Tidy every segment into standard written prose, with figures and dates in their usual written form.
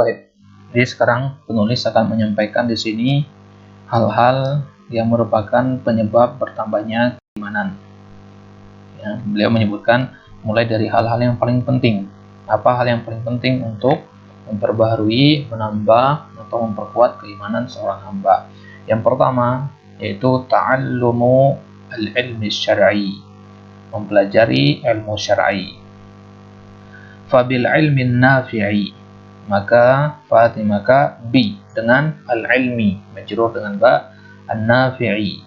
Baik. Jadi sekarang penulis akan menyampaikan di sini hal-hal yang merupakan penyebab bertambahnya keimanan. Ya, beliau menyebutkan mulai dari hal-hal yang paling penting. Apa hal yang paling penting untuk memperbaharui, menambah, atau memperkuat keimanan seorang hamba? Yang pertama yaitu ta'allumu al-ilmi syar'i, mempelajari ilmu syar'i. Fabil ilmin nafi'i, maka bi dengan al-ilmi, majrur dengan ba, an-nafi'i,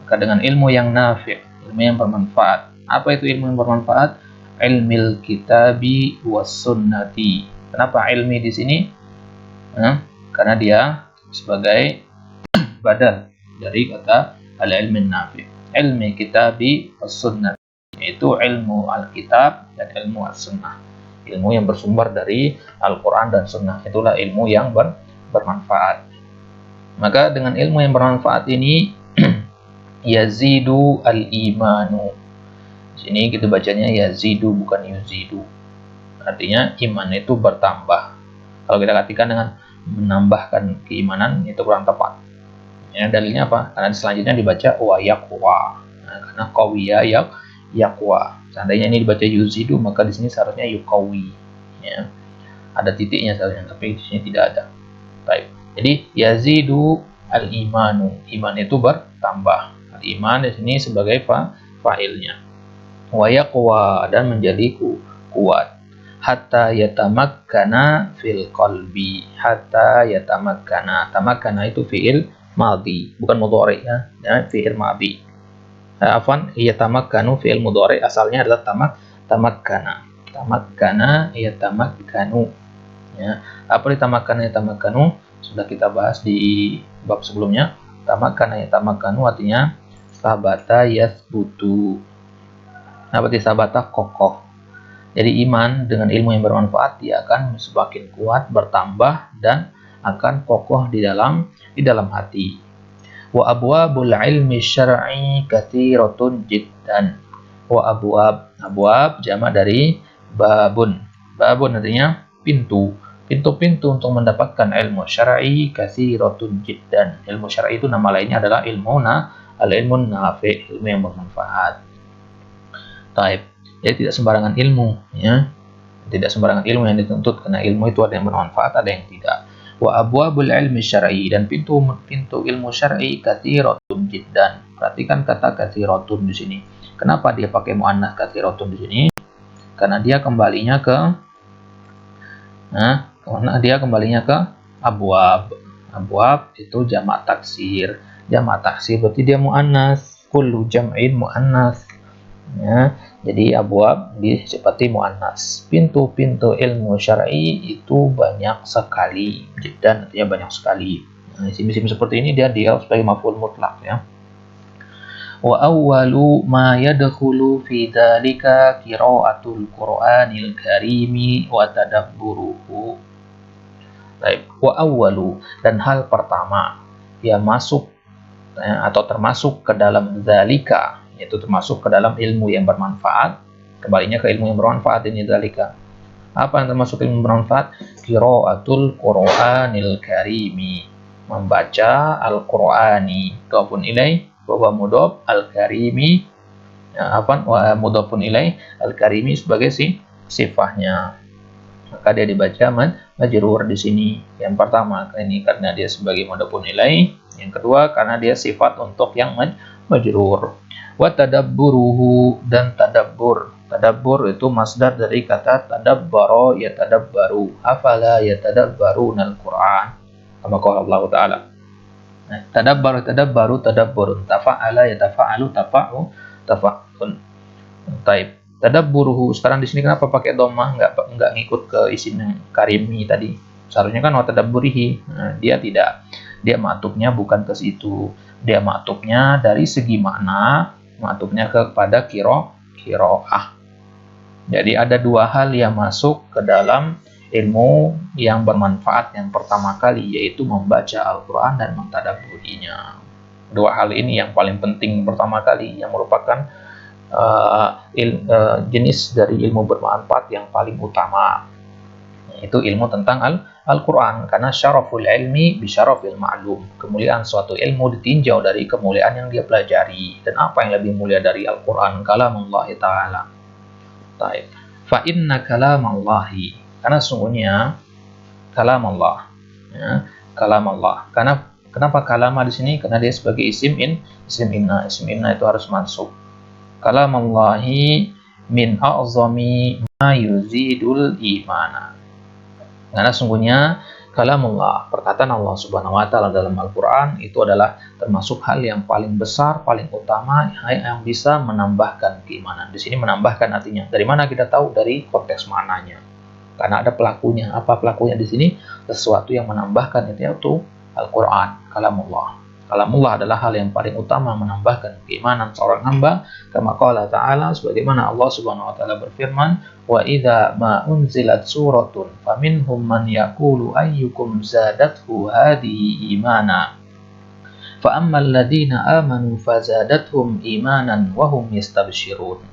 maka dengan ilmu yang nafi', ilmu yang bermanfaat. Apa itu ilmu yang bermanfaat? Ilmil kitabi was sunnati. Kenapa ilmi di sini? Karena dia sebagai badal dari kata al-ilmin nafi'. Ilmi kitabi was sunnati, yaitu ilmu al-kitab dan ilmu as-sunnah. Ilmu yang bersumber dari Al-Quran dan Sunnah, itulah ilmu yang bermanfaat. Maka dengan ilmu yang bermanfaat ini yazidu al-imanu. Sini kita bacanya yazidu, bukan yuzidu. Artinya iman itu bertambah. Kalau kita katakan dengan menambahkan keimanan, itu kurang tepat. Ya, dalilnya apa? Karena selanjutnya dibaca wa yaqwa. Nah, karena qawiya yaqwa. Seandainya ini dibaca yuzidu, maka di sini seharusnya yuqawi. Ya. Ada titiknya seharusnya, tapi di sini tidak ada. Baik. Jadi yazidu al-imanu. Iman itu bertambah. Al-iman di sini sebagai fa'ilnya. Wa yaqwa, dan menjadi kuat. Hatta yatamakkana fil qalbi. Hatta yatamakkana. Tamakkana itu fi'il madhi, bukan mudhari ya. Fi'il madhi. Afwan, yatamakkanu fi'il mudhari, asalnya adalah tamakkana. Tamakkana yatamakkanu. Ya. Apa ditamakkana yatamakkanu? Sudah kita bahas di bab sebelumnya. Tamakkana yatamakkanu artinya sabata yasbutu. Apa arti sabata? Kokoh. Jadi iman dengan ilmu yang bermanfaat, dia akan semakin kuat, bertambah, dan akan kokoh di dalam hati. Wa abwabul ilmi syar'i katsiratun jiddan. Wa abwab jamak dari babun. Babun artinya pintu. Pintu-pintu untuk mendapatkan ilmu syar'i katsiratun jiddan. Ilmu syar'i itu nama lainnya adalah al-ilmun nafi', ilmu yang bermanfaat. Taib. Jadi tidak sembarangan ilmu, ya. Tidak sembarangan ilmu yang dituntut, karena ilmu itu ada yang bermanfaat, ada yang tidak. Wa abwabul ilmi syar'i, dan pintu ilmu syar'i katsiratun jiddan. Perhatikan kata katsiratun di sini. Kenapa dia pakai muannats katsiratun di sini? Karena dia kembalinya ke abwab. Abwab itu jamak taksir. Jamak taksir berarti dia muannats. Kullu jam'in muannats. Ya, jadi abwab disifati muannas. Pintu-pintu ilmu syar'i itu banyak sekali, dan artinya banyak sekali. Nah, isim-isim seperti ini dia sebagai maf'ul mutlak, ya. Wa awwalu ma yadkhulu fi dzalika qira'atul Qur'anil Karimi wa tadabburuhu. Baik, wa awwalu, dan hal pertama yang masuk atau termasuk ke dalam dzalika, yaitu termasuk ke dalam ilmu yang bermanfaat. Kembalinya ke ilmu yang bermanfaat ini dzalika. Apa yang termasuk ilmu bermanfaat? Qiraatul Qur'anil Karimi, membaca Al-Qur'ani. Mudhofun ilaih wa mudhof, Al-Karimi wa mudhofun ilaih, Al-Karimi sebagai sifahnya. Maka dia dibaca majrur di sini. Yang pertama ini karena dia sebagai mudhofun ilaih. Yang kedua karena dia sifat untuk yang majrur. Wa tadabburuhu, dan tadabbur. Tadabbur itu masdar dari kata tadabbara yatadabbaru. Afala yatadabbarunal Qur'an, kama qala Allah Ta'ala. Nah, tadabbaru tadabburun. Tafa'ala yatafa'alu tafa'un. Taib. Tadabburuhu, sekarang di sini kenapa pakai dhammah, enggak ngikut ke isim yang karimi tadi? Seharusnya kan wa tadabburihi. Nah, dia tidak. Dia ma'tufnya bukan ke situ. Dia ma'tufnya dari segi makna, ma'tufnya kepada qiraah. Jadi ada dua hal yang masuk ke dalam ilmu yang bermanfaat. Yang pertama kali yaitu membaca Al-Quran dan mentadabburinya. Dua hal ini yang paling penting pertama kali, yang merupakan jenis dari ilmu bermanfaat yang paling utama, yaitu ilmu tentang Al-Quran, karena syaraful ilmi bisyarafil ma'lum. Kemuliaan suatu ilmu ditinjau dari kemuliaan yang dia pelajari. Dan apa yang lebih mulia dari Al-Quran? Kalamullah Ta'ala. Taib. Fa inna kalamallahi. Karena sungguhnya kalam Allah. Ya, kalam Allah. Karena kenapa kalama di sini? Karena dia sebagai isim inna. Isim inna itu harus mansub. Kalamallahi min a'zami ma yuzidul imana. Karena sungguhnya kalamullah, perkataan Allah Subhanahu wa taala dalam Al-Qur'an itu adalah termasuk hal yang paling besar, paling utama yang bisa menambahkan keimanan. Di sini menambahkan artinya. Dari mana kita tahu? Dari konteks maknanya. Karena ada pelakunya. Apa pelakunya di sini? Sesuatu yang menambahkan itu yaitu Al-Qur'an, kalamullah. Kalamullah adalah hal yang paling utama menambahkan keimanan seorang hamba. Kama qala ta'ala, sebagaimana Allah Subhanahu wa taala berfirman, wa idza ma unzilat suratun faminhum man yaqulu ayyukum zadathu hadhihi imana fa ammal ladzina amanu fazadathum imanan wa hum yastabshirun.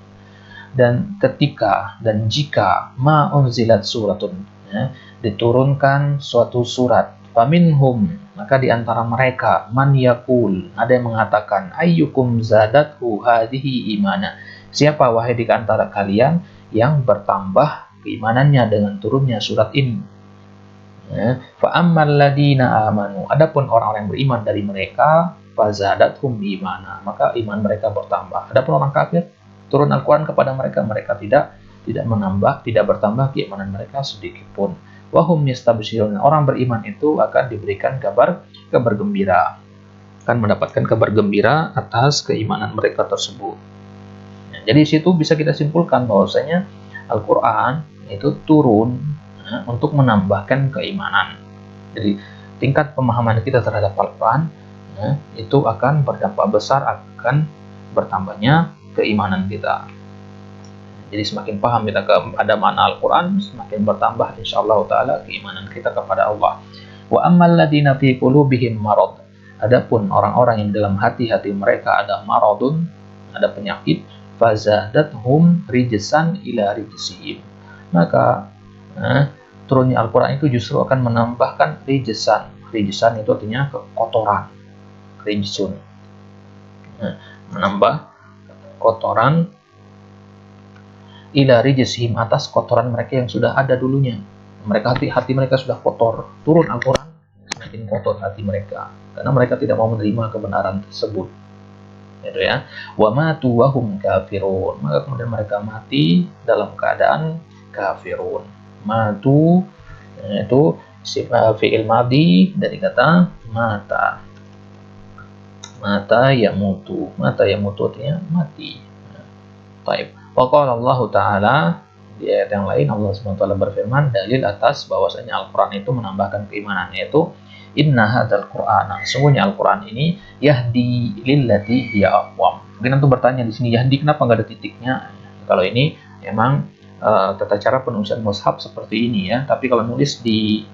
Dan ketika dan jika ma unzilat suratun, ya, diturunkan suatu surat, faminhum, maka di antara mereka man yaqul, ada yang mengatakan ayyukum zadathu hadhihi imana, siapa wahai di antara kalian yang bertambah keimanannya dengan turunnya surat ini. Ya, fa ammal ladina amanu, adapun orang-orang yang beriman dari mereka, fazadathum imana, maka iman mereka bertambah. Adapun orang kafir, turun Al-Quran kepada mereka, mereka tidak menambah, tidak bertambah keimanan mereka sedikit pun. Wahum yastabshirun, orang beriman itu akan diberikan kabar gembira, akan mendapatkan kabar gembira atas keimanan mereka tersebut. Jadi situ bisa kita simpulkan bahwasanya Al-Quran itu turun untuk menambahkan keimanan. Jadi tingkat pemahaman kita terhadap Al-Quran itu akan berdampak besar akan bertambahnya keimanan kita. Jadi semakin paham kita kepada makna Al-Quran, semakin bertambah insyaallah ta'ala keimanan kita kepada Allah. Wa ammal ladina fi qulubihim marad, adapun orang-orang yang dalam hati-hati mereka ada maradun, ada penyakit, fazadathum rijsan ila rijsihim, maka turunnya Al-Quran itu justru akan menambahkan rijsan. Rijsan itu artinya kotoran, rijsun, menambah kotoran ila rijsihim, atas kotoran mereka yang sudah ada dulunya. Mereka hati mereka sudah kotor, turun Al-Quran semakin kotor hati mereka karena mereka tidak mau menerima kebenaran tersebut. Gitu ya. Wa matu wa hum kafirun, maka kemudian mereka mati dalam keadaan kafirun. Matu itu fi'il madhi dari kata mata. Mata yamutu artinya mati. Baik. Wa qala Allah Ta'ala, di ayat yang lain Allah SWT berfirman, dalil atas bahwasanya Al-Quran itu menambahkan keimanan, yaitu inna hadzal qur'ana, sungguhnya Al-Quran ini yahdi lillati hiya aqwam. Mungkin antum bertanya di sini, yahdi kenapa nggak ada titiknya? Kalau ini memang tata cara penulisan mushaf seperti ini ya, tapi kalau nulis di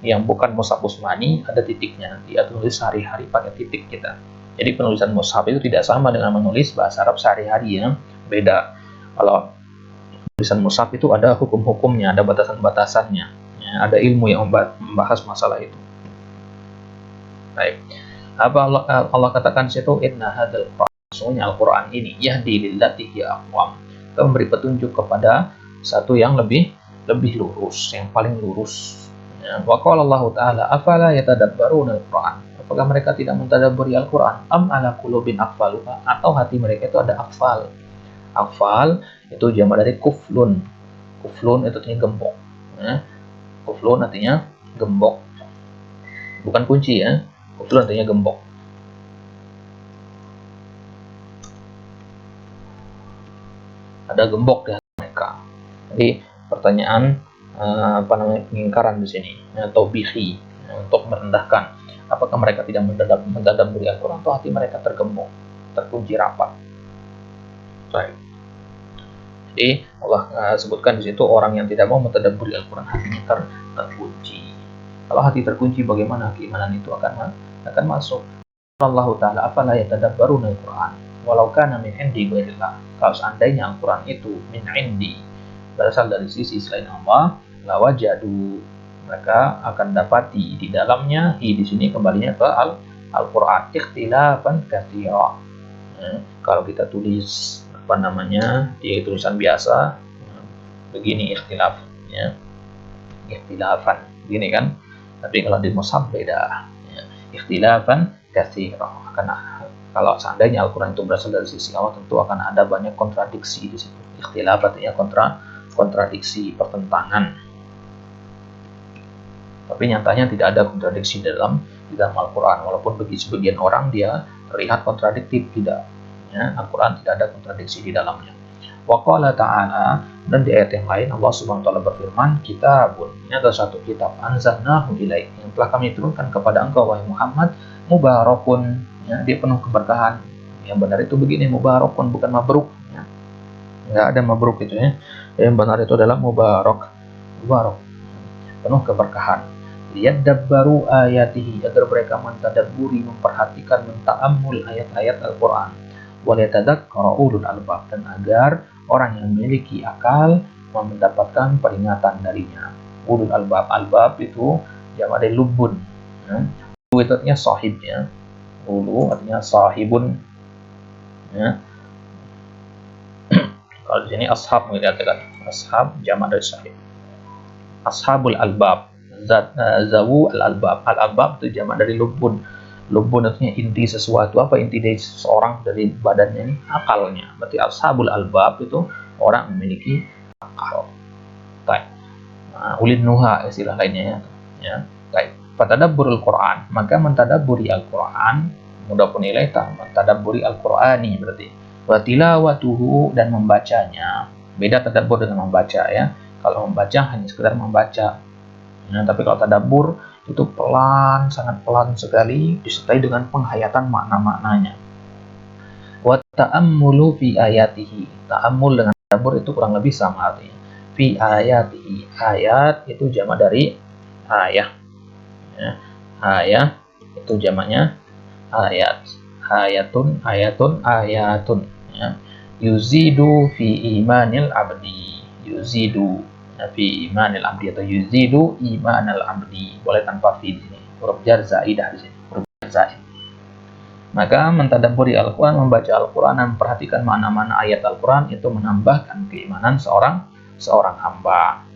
yang bukan mushaf Utsmani ada titiknya, dia tulis sehari-hari pakai titik kita. Jadi penulisan mushaf itu tidak sama dengan menulis bahasa Arab sehari-hari ya, beda. Kalau tulisan mushaf itu ada hukum-hukumnya, ada batasan-batasannya, ya, ada ilmu yang membahas masalah itu. Baik. Apa Allah katakan di situ, inna hadzal Qur'an, sungguhnya Al-Quran ini yahdi lillati hiya aqwam, memberi petunjuk kepada satu yang lebih lurus, yang paling lurus. Ya, wa qala Allah Ta'ala afala yatadabbaruna al-Qur'an, apakah mereka tidak mentadabburi Al-Quran? Am ala qulubin aqfaluha, atau hati mereka itu ada aqfal. Aqfal itu jamak dari kuflun. Kuflun itu artinya gembok. Ya. Kuflun artinya gembok, bukan kunci ya. Kuflun artinya gembok. Ada gembok di hati mereka. Jadi pertanyaan pengingkaran di sini, atau bihi, untuk merendahkan. Apakah mereka tidak mentadabburi Al-Quran atau hati mereka tergembok, terkunci rapat? Baik. Jadi Allah sebutkan di situ orang yang tidak mau mentadabburi Al-Quran hatinya terkunci. Kalau hati terkunci, bagaimana keimanan itu akan masuk? Allah Ta'ala afala yatadabbaruna al-Quran walau kana min indi ghairillah, kalau seandainya Al-Quran itu min indi, berasal dari sisi selain Allah, lawajadu, maka akan dapati di dalamnya, di sini kembalinya ke Al-Quran, ikhtilafan katsira. Kalau kita tulis di tulisan biasa begini ikhtilaf, ya, ikhtilafan begini kan, tapi kalau di mushaf beda, ya, ikhtilafan katsira. Karena kalau seandainya Al-Quran itu berasal dari sisi Allah, tentu akan ada banyak kontradiksi di situ. Ikhtilaf artinya kontradiksi, pertentangan. Tapi nyatanya tidak ada kontradiksi dalam Al-Quran, walaupun bagi sebagian orang dia terlihat kontradiktif. Tidak, ya, Al-Quran tidak ada kontradiksi di dalamnya. Wa qala ta'ala, dan di ayat yang lain Allah Subhanahu wa taala berfirman, kitabun, ini adalah satu kitab, anzalnahu ilaik, yang telah kami turunkan kepada engkau wahai Muhammad, mubarakun, ya, dia penuh keberkahan. Yang benar itu begini, mubarakun, bukan mabruk, ya. Nggak ada mabruk itu, ya. Yang benar itu adalah mubarak, penuh keberkahan. Liyadabbaru ayatihi, agar mereka mentadabburi, memperhatikan, menta'ammul ayat-ayat Al-Quran. Waliyatadzakkara ulul albab, dan agar orang yang memiliki akal mendapatkan peringatan darinya. Ulul albab, albab itu jamak dari lubun, ya. Ulu itu artinya sahib, ya. Ulu artinya sahibun, ya. Kalau di sini ashab mengatakan ashab jamak dari sahib. Ashabul albab, zawu al-albab. Al-albab itu jamak dari lubun. Lubun artinya inti sesuatu. Apa inti dari seseorang, dari badannya ini? Akalnya. Berarti ashabul albab itu orang memiliki akal. Baik. Ulin nuha istilah lainnya, ya. Baik. Fatadabburul Quran, maka mentadabburi Al-Quran, mudhafun ilaih, mentadabburi Al-Qurani berarti. Wa tilawatuhu, dan membacanya. Beda tadabbur dengan membaca, ya. Kalau membaca hanya sekedar membaca, ya, tapi kalau tadabbur itu pelan, sangat pelan sekali, disertai dengan penghayatan makna-maknanya. Wa ta'ammulu fi ayatihi, ta'ammul dengan tadabbur itu kurang lebih sama artinya. Fi ayatihi, ayat itu jamak dari ayah, ya. Ayah itu jamaknya ayat. Ayatun, ya. Yuzidu fi imanil abdi, yuzidu fi imanil abdi, atau yuzidu imanal abdi, boleh tanpa fi di sini, huruf jar zaidah di sini, huruf jar zaid. Maka mentadabburi Al-Quran, membaca Al-Quran, dan memperhatikan mana-mana ayat Al-Quran itu menambahkan keimanan seorang hamba.